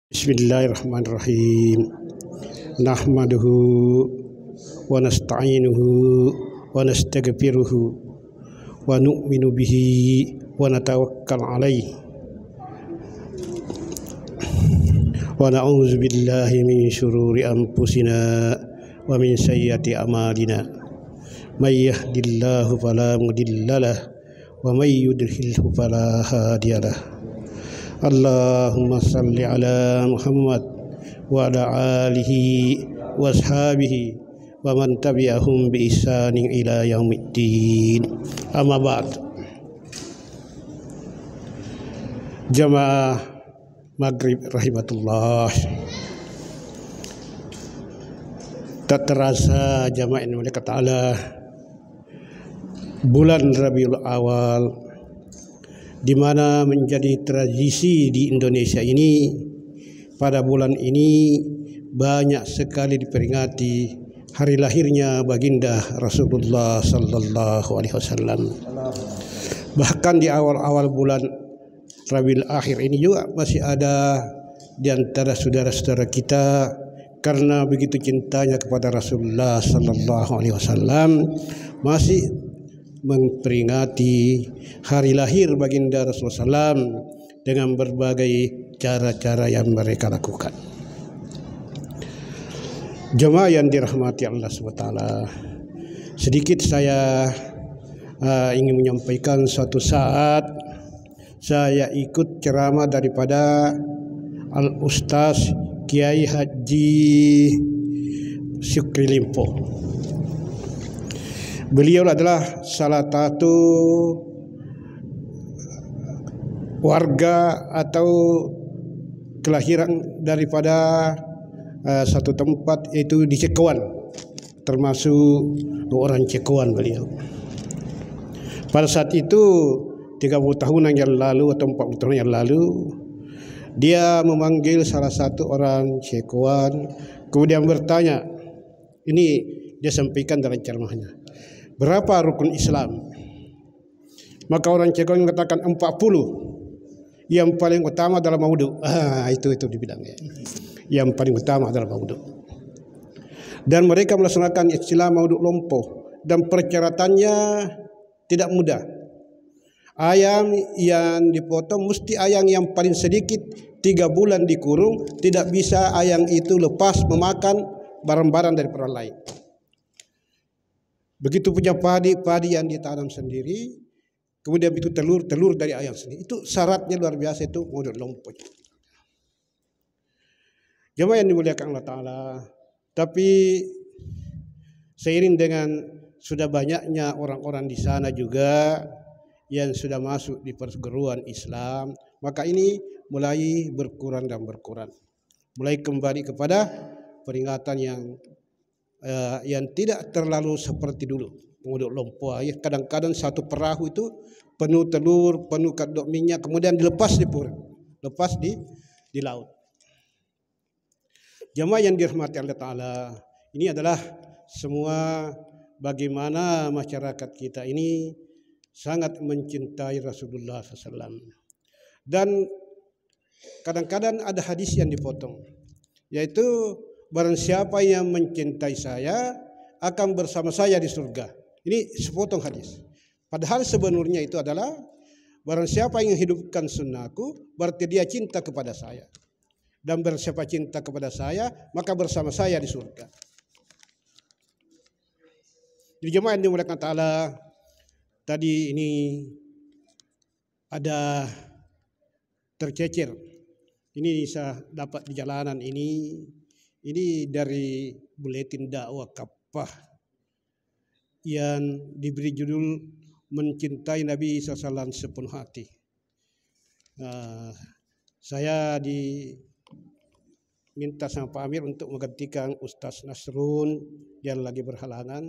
Bismillahirrahmanirrahim. Nahmaduhu wa nasta'inuhu wa nastaghfiruhu wa nu'minu bihi wa natawakkal alaihi wa na'udzu billahi min syururi anfusina wa min sayyiati a'malina. May yahdihillahu fala mudhillalah wa may yudhlilhu fala hadiyalah. Allahumma salli ala Muhammad wa ala alihi wa ashabihi wa man tabi'ahum bi ihsanin ila yaumiddin. Amma ba'd. Jamaah Maghrib rahimatullah. Tak terasa jamaah ini oleh kata Allah, bulan Rabiul Awal, di mana menjadi tradisi di Indonesia ini, pada bulan ini banyak sekali diperingati hari lahirnya baginda Rasulullah sallallahu alaihi wasallam. Bahkan di awal-awal bulan Rabiul Akhir ini juga masih ada di antara saudara-saudara kita, karena begitu cintanya kepada Rasulullah sallallahu alaihi wasallam, masih memperingati hari lahir baginda Rasulullah SAW dengan berbagai cara-cara yang mereka lakukan. Jemaah yang dirahmati Allah SWT, sedikit saya ingin menyampaikan. Suatu saat saya ikut ceramah daripada Al-Ustaz Kiai Haji Syukri Limpo. Beliau adalah salah satu warga atau kelahiran daripada satu tempat, yaitu di Cekuan, termasuk orang Cekuan beliau. Pada saat itu 30 tahunan yang lalu atau 40 tahun yang lalu, dia memanggil salah satu orang Cekuan, kemudian bertanya, ini dia sampaikan dalam ceramahnya, berapa rukun Islam? Maka orang Cekuan mengatakan 40. Yang paling utama adalah wudu. Itu dibilangnya. Yang paling utama adalah wudu. Dan mereka melaksanakan istilah wudu lompoh, dan persyaratannya tidak mudah. Ayam yang dipotong mesti ayam yang paling sedikit 3 bulan dikurung, tidak bisa ayam itu lepas memakan barang-barang dari orang lain. Begitu punya padi yang ditanam sendiri, kemudian itu telur dari ayam sendiri. Itu syaratnya luar biasa, itu wudu lompoh. Jemaah yang dimuliakan Allah Ta'ala, tapi seiring dengan sudah banyaknya orang-orang di sana juga yang sudah masuk di perguruan Islam, maka ini mulai berkurang dan berkurang. Mulai kembali kepada peringatan yang tidak terlalu seperti dulu. Wudu lompoh, kadang-kadang satu perahu itu penuh telur, penuh kandok minyak, kemudian dilepas di laut. Jemaah yang dirahmati Allah Ta'ala, ini adalah semua bagaimana masyarakat kita ini sangat mencintai Rasulullah SAW. Dan kadang-kadang ada hadis yang dipotong, yaitu barang siapa yang mencintai saya akan bersama saya di surga. Ini sepotong hadis. Padahal sebenarnya itu adalah barang siapa yang hidupkan sunnahku, berarti dia cinta kepada saya. Dan barang siapa cinta kepada saya, maka bersama saya di surga. Jadi jemaah yang dimuliakan Ta'ala, tadi ini ada tercecer. Ini saya dapat di jalanan ini. Ini dari buletin dakwah Kappah yang diberi judul Mencintai Nabi SAW Sepenuh Hati. Saya diminta sama Pak Amir untuk menggantikan Ustaz Nasrun yang lagi berhalangan.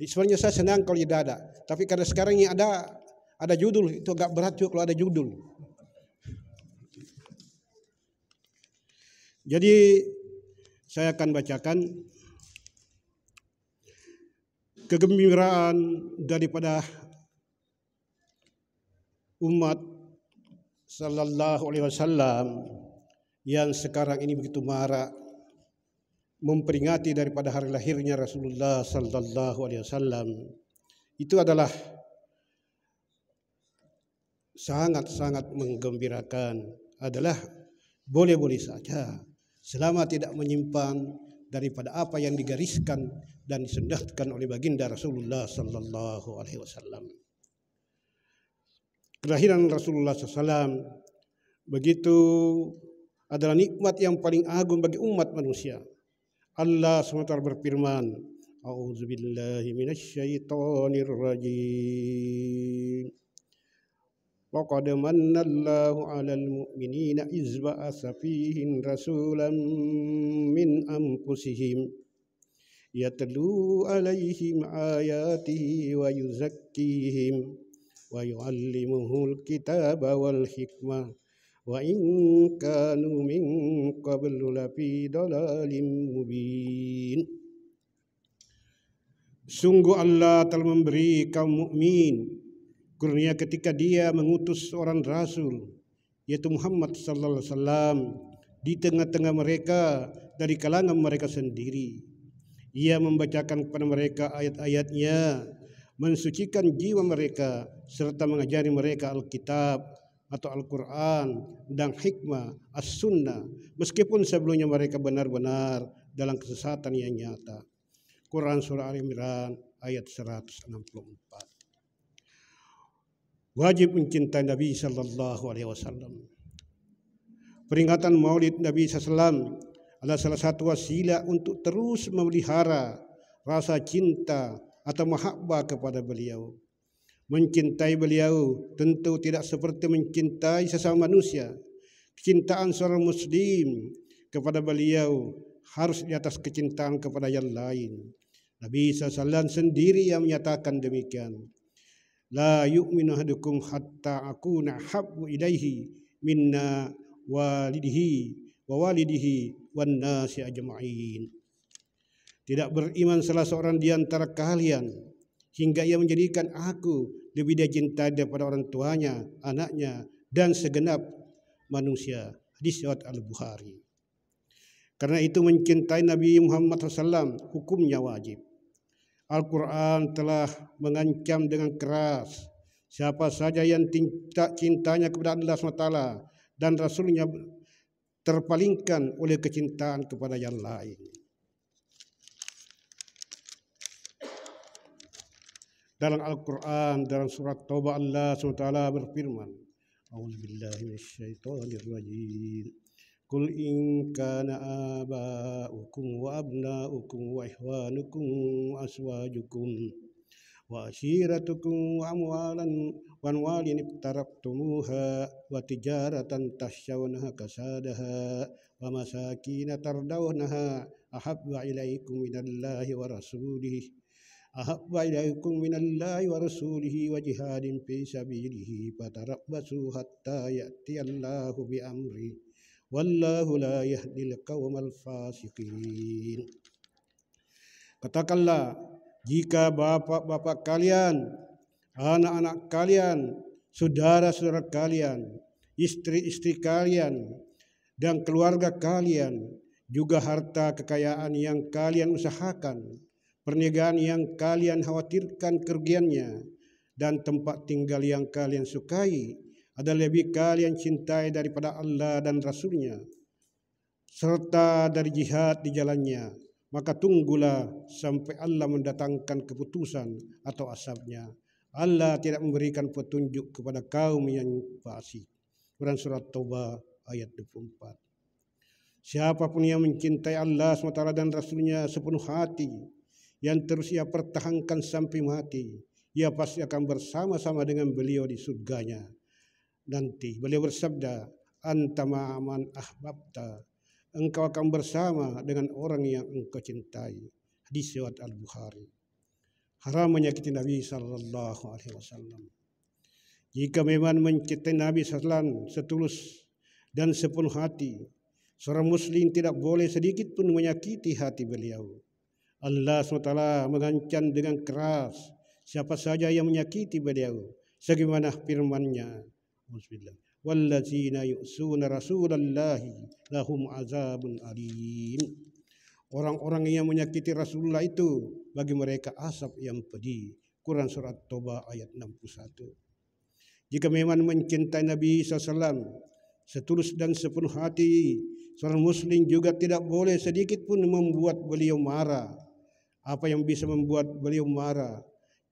Sebenarnya saya senang kalau tidak ada, tapi karena sekarang ini ada judul, itu agak berat juga kalau ada judul. Jadi saya akan bacakan kegembiraan daripada umat sallallahu alaihi wasallam yang sekarang ini begitu marak memperingati daripada hari lahirnya Rasulullah sallallahu alaihi wasallam, itu adalah sangat-sangat menggembirakan, adalah boleh-boleh saja selama tidak menyimpang daripada apa yang digariskan dan disunahkan oleh baginda Rasulullah sallallahu alaihi wasallam. Kelahiran Rasulullah SAW begitu adalah nikmat yang paling agung bagi umat manusia. Allah SWT berfirman, A'udzubillahi minasyaitonirrajim. Laqad mannallahu 'alal mu'minina iz ba'atsa fihim rasulan min anfusihim yatlu 'alaihim ayatihi wa yuzakkihim wa yu'allimuhul kitaba wal hikmah wa in kanu min qablu lafi dhalalin mubin. Sungguh Allah telah memberi kaum mukmin kurnia ketika Dia mengutus seorang rasul, yaitu Muhammad sallallahu alaihi wasallam, di tengah-tengah mereka dari kalangan mereka sendiri. Ia membacakan kepada mereka ayat-ayatnya, mensucikan jiwa mereka, serta mengajari mereka Alkitab atau Al-Quran dan hikmah As-Sunnah, meskipun sebelumnya mereka benar-benar dalam kesesatan yang nyata. Quran Surah Al-Imran ayat 164. Wajib mencintai Nabi sallallahu alaihi wasallam. Peringatan Maulid Nabi SAW adalah salah satu wasilah untuk terus memelihara rasa cinta atau mahabbah kepada beliau. Mencintai beliau tentu tidak seperti mencintai sesama manusia. Kecintaan seorang muslim kepada beliau harus di atas kecintaan kepada yang lain. Nabi SAW sendiri yang menyatakan demikian. La yu'minu ahadukum hatta akuna habbu ilaihi minna walidihi wa walidihi wan nasi ajma'in. Tidak beriman salah seorang di antara kalian hingga ia menjadikan aku lebih dia cinta daripada orang tuanya, anaknya, dan segenap manusia. Hadis riwayat Al-Bukhari. Karena itu mencintai Nabi Muhammad SAW hukumnya wajib. Al-Quran telah mengancam dengan keras siapa saja yang cintanya kepada Allah SWT dan Rasulnya terpalingkan oleh kecintaan kepada yang lain. Dalam Al-Quran, dalam surat Taubah, Allah SWT berfirman, A'udzubillahi minasyaitonirrajim. Qul in kana aba'ukum wa abna'ukum wa ihwanukum wa aswajukum wa ashiratukum wa amwalin iqtaraftumuha wa tijaratan tahsyawnaha kasadaha wa masakin tardawnaha ahabba ilaikum minallahi wa rasulihi wa jihadin fi sabilihi fatarabbasu hatta ya'tiyallahu bi amri wallahu la yahdil qaumal fasiqin. Katakanlah, jika bapak-bapak kalian, anak-anak kalian, saudara-saudara kalian, istri-istri kalian, dan keluarga kalian, juga harta kekayaan yang kalian usahakan, perniagaan yang kalian khawatirkan kerugiannya, dan tempat tinggal yang kalian sukai adalah lebih kalian cintai daripada Allah dan Rasulnya, serta dari jihad di jalannya, maka tunggulah sampai Allah mendatangkan keputusan atau azabnya. Allah tidak memberikan petunjuk kepada kaum yang fasik. Quran Surat Taubah ayat 24. Siapapun yang mencintai Allah SWT dan Rasulnya sepenuh hati, yang terus ia pertahankan sampai mati, ia pasti akan bersama-sama dengan beliau di surganya. Nanti beliau bersabda, anta ma'aman ahbabta, engkau akan bersama dengan orang yang engkau cintai. Hadis riwayat Al-Bukhari. Haram menyakiti Nabi sallallahu alaihi wasallam. Jika memang mencintai Nabi sallallahu setulus dan sepenuh hati, seorang muslim tidak boleh sedikit pun menyakiti hati beliau. Allah SWT mengancam dengan keras siapa saja yang menyakiti beliau, sebagaimana firman-Nya, wallazina yu'suna rasulallahi lahum azabun alim. Orang-orang yang menyakiti Rasulullah itu bagi mereka asap yang pedih. Quran surat Taubah ayat 61. Jika memang mencintai Nabi SAW setulus dan sepenuh hati, seorang muslim juga tidak boleh sedikit pun membuat beliau marah. Apa yang bisa membuat beliau marah?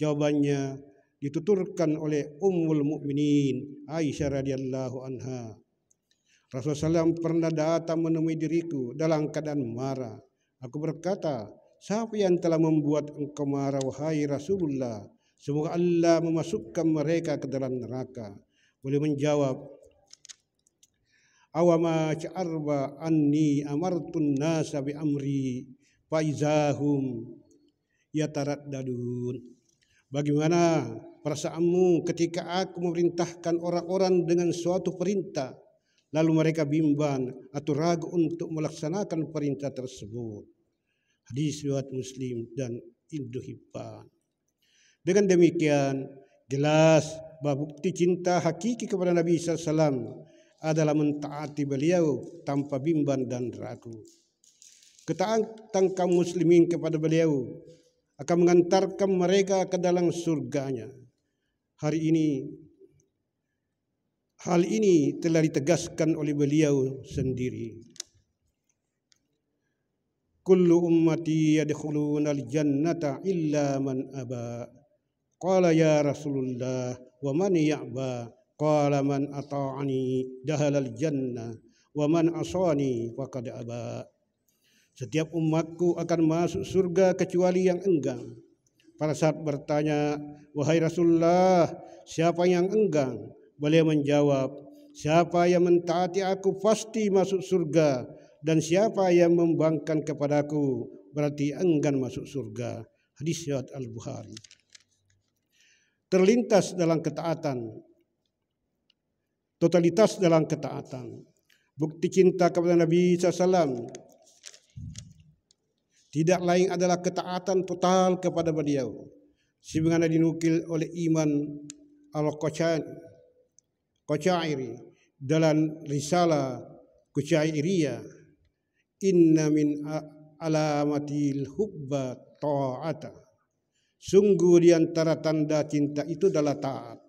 Jawabannya dituturkan oleh Ummul Mukminin Aisyah radhiyallahu anha. Rasulullah SAW pernah datang menemui diriku dalam keadaan marah. Aku berkata, siapa yang telah membuat engkau marah wahai Rasulullah? Semoga Allah memasukkan mereka ke dalam neraka. Beliau menjawab, awama sya'arba anni amartun nasa bi amri faizahum yataraddadun. Bagaimana perasaanmu ketika aku memerintahkan orang-orang dengan suatu perintah, lalu mereka bimbang atau ragu untuk melaksanakan perintah tersebut. Hadis riwayat Muslim dan Ibnu Hibban. Dengan demikian, jelas bahwa bukti cinta hakiki kepada Nabi SAW adalah mentaati beliau tanpa bimbang dan ragu. Ketaatan kaum muslimin kepada beliau akan mengantarkan mereka ke dalam surganya. Hal ini telah ditegaskan oleh beliau sendiri. Kullu ummati yadkhuluna al-jannata illa man aba. Qala ya Rasulullah wa man ya'ba? Qala man ata'ani dahalal jannah wa man asani faqad aba. Setiap umatku akan masuk surga kecuali yang enggan. Pada saat bertanya, wahai Rasulullah, siapa yang enggan? Beliau menjawab, siapa yang mentaati aku pasti masuk surga, dan siapa yang membangkang kepadaku berarti enggan masuk surga. Hadis riwayat Al-Bukhari. Terlintas dalam ketaatan, totalitas dalam ketaatan. Bukti cinta kepada Nabi SAW tidak lain adalah ketaatan total kepada beliau. Sebagaimana dinukil oleh Iman Al-Qushairi dalam risalah Qushairiyah, inna min alamatil hubba ta'ata. Sungguh di antara tanda cinta itu adalah taat.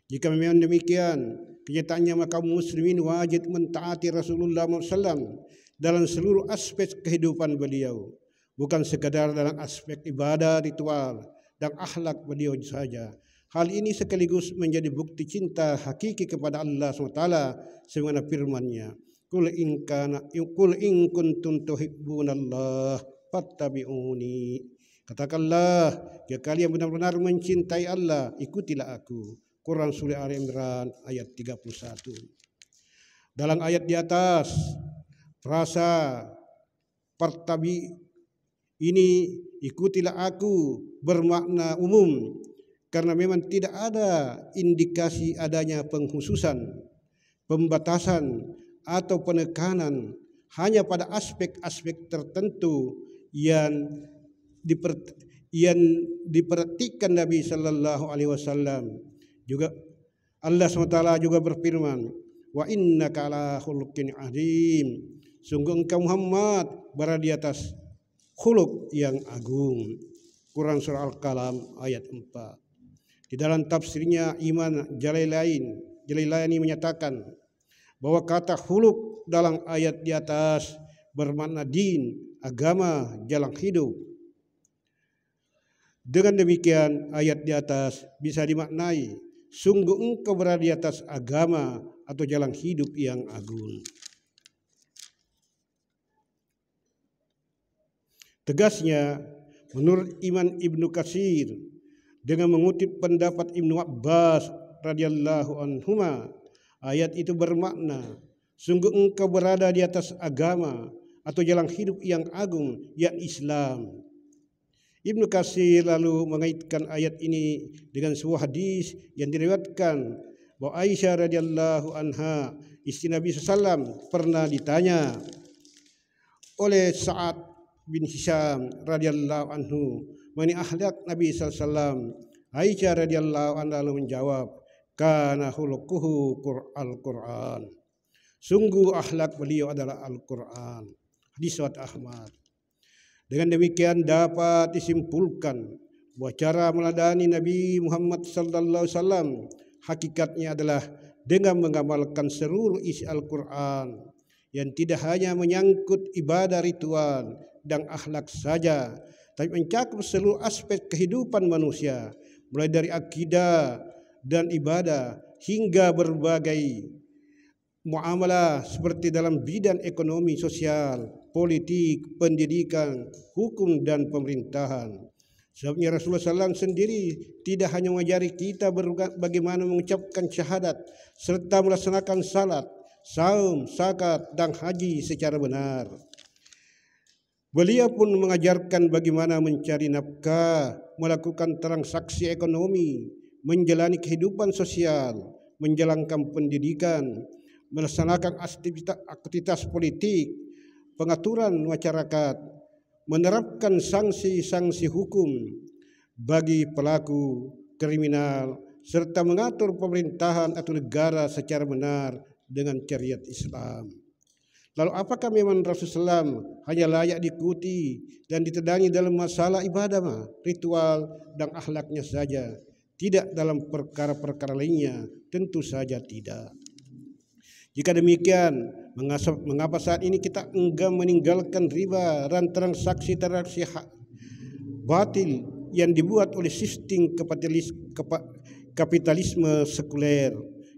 Jika memang demikian, kenyataannya maka muslimin wajib mentaati Rasulullah SAW dalam seluruh aspek kehidupan beliau, bukan sekadar dalam aspek ibadah, ritual, dan akhlak beliau saja. Hal ini sekaligus menjadi bukti cinta hakiki kepada Allah SWT sebagaimana firman-Nya, Qul in kuntum tuhibbunallah fattabi'uni. Katakanlah, jika kalian benar-benar mencintai Allah, ikutilah aku. Quran Surah Al-Imran ayat 31. Dalam ayat di atas, frasa partabi ini, ikutilah aku, bermakna umum, karena memang tidak ada indikasi adanya pengkhususan, pembatasan, atau penekanan hanya pada aspek-aspek tertentu yang diperhatikan Nabi Sallallahu Alaihi Wasallam. Juga Allah SWT juga berfirman, wa innaka ala khuluqin azim. Sungguh engkau Muhammad berada di atas khuluq yang agung. Quran Surah Al-Qalam ayat 4. Di dalam tafsirnya Iman Jalalaini menyatakan bahwa kata khuluq dalam ayat di atas bermakna din, agama, jalan hidup. Dengan demikian, ayat di atas bisa dimaknai, sungguh engkau berada di atas agama atau jalan hidup yang agung. Tegasnya, menurut Imam Ibnu Katsir, dengan mengutip pendapat Ibnu Abbas radhiyallahu anhuma, ayat itu bermakna, sungguh engkau berada di atas agama atau jalan hidup yang agung, yakni Islam. Ibnu Katsir lalu mengaitkan ayat ini dengan sebuah hadis yang diriwayatkan bahwa Aisyah radhiyallahu anha, istri Nabi SAW, pernah ditanya oleh Sa'ad bin Hisham radhiyallahu anhu mengenai akhlak Nabi SAW. Aisyah radhiyallahu anha lalu menjawab, kana khuluquhu Al-Quran. Sungguh akhlak beliau adalah Al-Quran. Hadis riwayat Ahmad. Dengan demikian dapat disimpulkan bahwa cara meladani Nabi Muhammad sallallahu alaihi wasallam hakikatnya adalah dengan mengamalkan seluruh isi Al-Quran yang tidak hanya menyangkut ibadah ritual dan akhlak saja, tapi mencakup seluruh aspek kehidupan manusia, mulai dari akidah dan ibadah hingga berbagai muamalah seperti dalam bidang ekonomi, sosial, politik, pendidikan, hukum dan pemerintahan. Sebabnya Rasulullah SAW sendiri tidak hanya mengajari kita bagaimana mengucapkan syahadat serta melaksanakan salat, saum, zakat dan haji secara benar. Beliau pun mengajarkan bagaimana mencari nafkah, melakukan transaksi ekonomi, menjalani kehidupan sosial, menjalankan pendidikan, melaksanakan aktivitas politik, pengaturan masyarakat, menerapkan sanksi-sanksi hukum bagi pelaku kriminal, serta mengatur pemerintahan atau negara secara benar dengan syariat Islam. Lalu apakah memang Rasulullah SAW hanya layak diikuti dan ditedangi dalam masalah ibadah, ritual dan akhlaknya saja? Tidak dalam perkara-perkara lainnya? Tentu saja tidak. Jika demikian, mengapa saat ini kita enggan meninggalkan riba dan transaksi-transaksi batil yang dibuat oleh sistem kapitalisme sekuler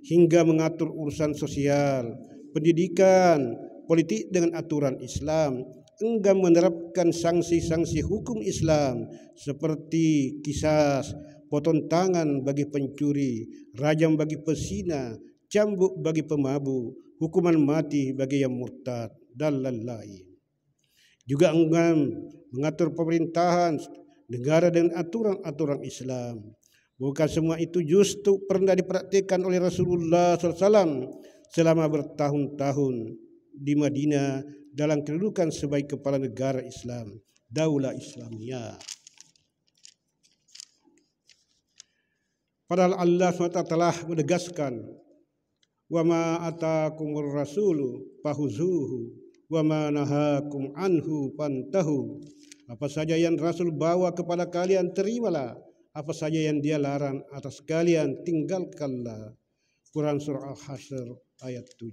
hingga mengatur urusan sosial, pendidikan, politik dengan aturan Islam, enggan menerapkan sanksi-sanksi hukum Islam seperti qisas, potong tangan bagi pencuri, rajam bagi pezina, cambuk bagi pemabuk, hukuman mati bagi yang murtad dan lain-lain. Juga enggan mengatur pemerintahan negara dengan aturan-aturan Islam. Bukan semua itu justru pernah dipraktikkan oleh Rasulullah SAW selama bertahun-tahun di Madinah dalam kedudukan sebagai kepala negara Islam, Daulah Islamiyah. Padahal Allah SWT telah menegaskan, wa ma atakumur rasulu fahuzuhu wa ma nahakum anhu fantahu. Apa saja yang Rasul bawa kepada kalian terimalah, apa saja yang dia larang atas kalian tinggalkanlah. Quran surah Al-Hasyr ayat 7.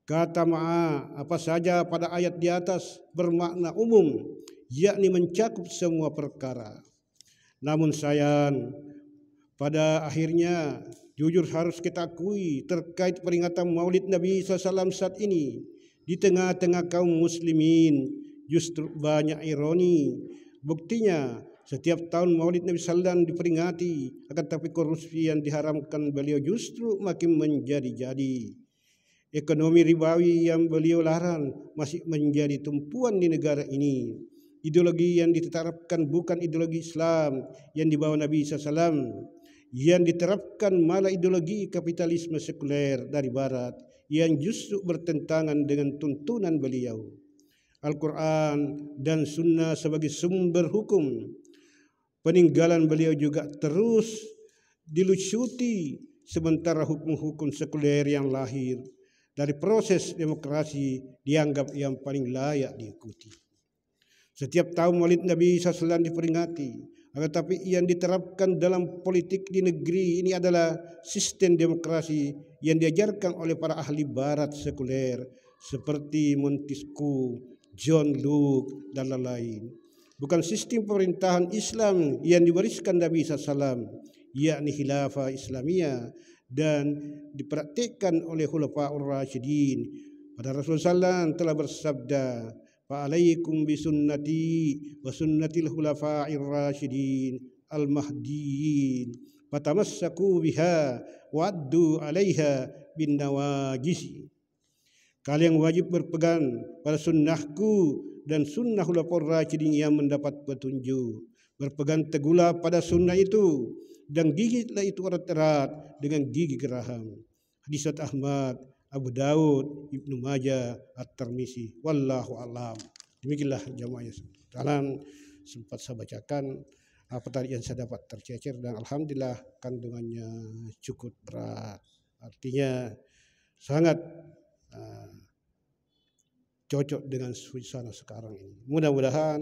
Kata ma'a apa saja pada ayat di atas bermakna umum, yakni mencakup semua perkara. Namun sayang, pada akhirnya jujur harus kita akui terkait peringatan Maulid Nabi SAW saat ini, di tengah-tengah kaum muslimin justru banyak ironi. Buktinya setiap tahun Maulid Nabi SAW diperingati, akan tapi korupsi yang diharamkan beliau justru makin menjadi-jadi. Ekonomi ribawi yang beliau larang masih menjadi tumpuan di negara ini. Ideologi yang diterapkan bukan ideologi Islam yang dibawa Nabi SAW. Yang diterapkan malah ideologi kapitalisme sekuler dari Barat yang justru bertentangan dengan tuntunan beliau. Al-Quran dan Sunnah sebagai sumber hukum. Peninggalan beliau juga terus dilucuti, sementara hukum-hukum sekuler yang lahir dari proses demokrasi dianggap yang paling layak diikuti. Setiap tahun Maulid Nabi SAW diperingati, tetapi yang diterapkan dalam politik di negeri ini adalah sistem demokrasi yang diajarkan oleh para ahli Barat sekuler seperti Montesquieu, John Locke dan lain-lain. Bukan sistem pemerintahan Islam yang diwariskan Nabi SAW, yakni khilafah Islamiyah dan dipraktikkan oleh Khulafaur Rasyidin. Pada Rasulullah SAW telah bersabda, fa'alaikum bisunnati wa sunnatil khulafa'ir rasyidin al-mahdiyyin fatamassaku biha wa'addu 'alaiha bin nawajis. Kalian wajib berpegang pada sunnahku dan sunnah khulafaur rasyidin yang mendapat petunjuk. Berpegang teguhlah pada sunnah itu dan gigitlah itu erat-erat dengan gigi geraham. Hadis Ahmad, Abu Daud, Ibnu Majah, At-Tirmizi. Wallahu a'lam. Demikianlah jamaah sekalian sempat saya bacakan apa tadi yang saya dapat tercecer, dan alhamdulillah kandungannya cukup berat. Artinya sangat cocok dengan suasana sekarang ini. Mudah-mudahan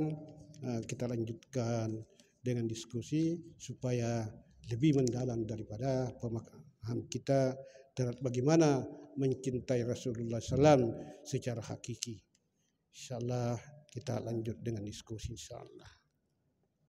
kita lanjutkan dengan diskusi supaya lebih mendalam daripada pemahaman kita terhadap bagaimana mencintai Rasulullah SAW secara hakiki. InsyaAllah kita lanjut dengan diskusi, insyaAllah.